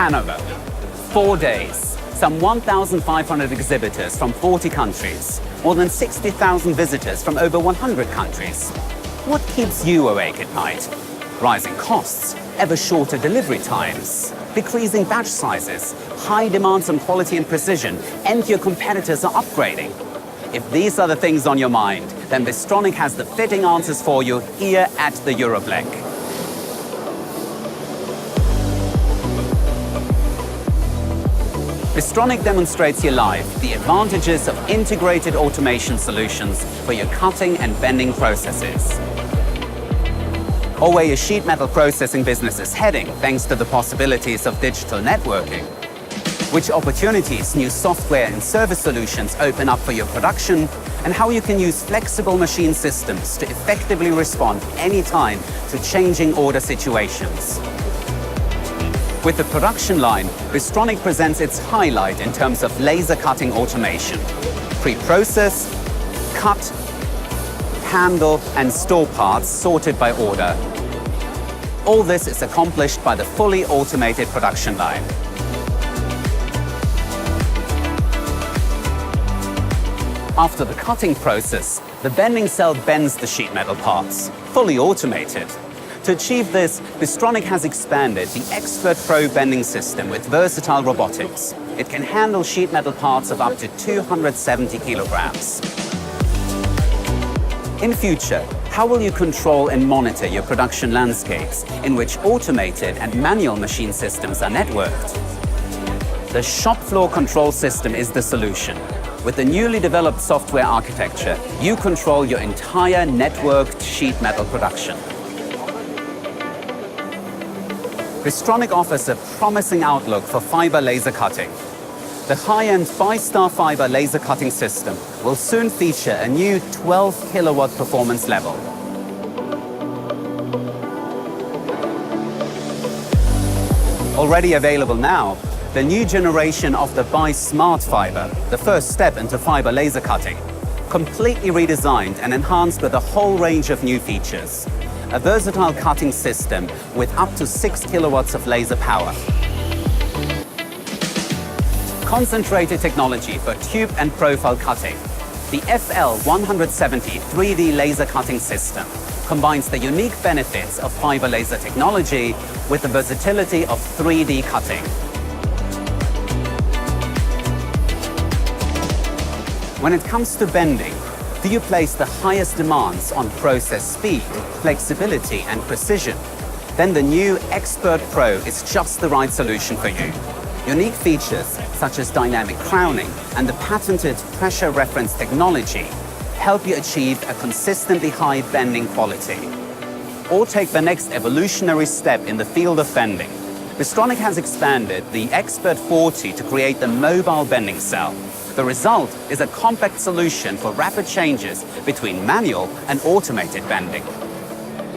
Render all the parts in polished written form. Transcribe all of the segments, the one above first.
Hanover. 4 days, some 1,500 exhibitors from 40 countries, more than 60,000 visitors from over 100 countries. What keeps you awake at night? Rising costs, ever shorter delivery times, decreasing batch sizes, high demands on quality and precision, and your competitors are upgrading. If these are the things on your mind, then Bystronic has the fitting answers for you here at the Euroblech. Bystronic demonstrates here live the advantages of integrated automation solutions for your cutting and bending processes. Or where your sheet metal processing business is heading thanks to the possibilities of digital networking. Which opportunities new software and service solutions open up for your production, and how you can use flexible machine systems to effectively respond anytime to changing order situations. With the production line, Bystronic presents its highlight in terms of laser cutting automation. Pre-process, cut, handle and store parts sorted by order. All this is accomplished by the fully automated production line. After the cutting process, the bending cell bends the sheet metal parts, fully automated. To achieve this, Bystronic has expanded the Expert Pro bending system with versatile robotics. It can handle sheet metal parts of up to 270 kilograms. In future, how will you control and monitor your production landscapes in which automated and manual machine systems are networked? The shop floor control system is the solution. With the newly developed software architecture, you control your entire networked sheet metal production. Bystronic offers a promising outlook for fiber laser cutting. The high-end 5-star fiber laser cutting system will soon feature a new 12 kilowatt performance level. Already available now, the new generation of the Smart Fiber, the first step into fiber laser cutting, completely redesigned and enhanced with a whole range of new features. A versatile cutting system with up to 6 kilowatts of laser power. Concentrated technology for tube and profile cutting. The FL170 3D laser cutting system combines the unique benefits of fiber laser technology with the versatility of 3D cutting. When it comes to bending, do you place the highest demands on process speed, flexibility and precision? Then the new Expert Pro is just the right solution for you. Unique features such as dynamic crowning and the patented pressure reference technology help you achieve a consistently high bending quality. Or take the next evolutionary step in the field of bending. Bystronic has expanded the Expert 40 to create the mobile bending cell. The result is a compact solution for rapid changes between manual and automated bending.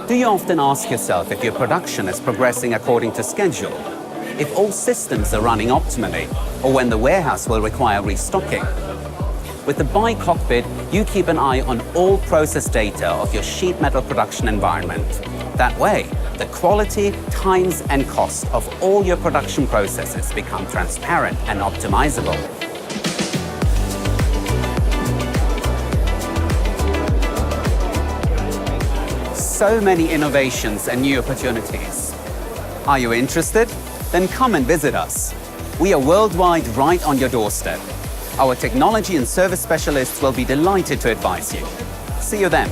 Do you often ask yourself if your production is progressing according to schedule? If all systems are running optimally, or when the warehouse will require restocking? With the Cockpit, you keep an eye on all process data of your sheet metal production environment. That way, the quality, times and cost of all your production processes become transparent and optimizable. So many innovations and new opportunities. Are you interested? Then come and visit us. We are worldwide right on your doorstep. Our technology and service specialists will be delighted to advise you. See you then.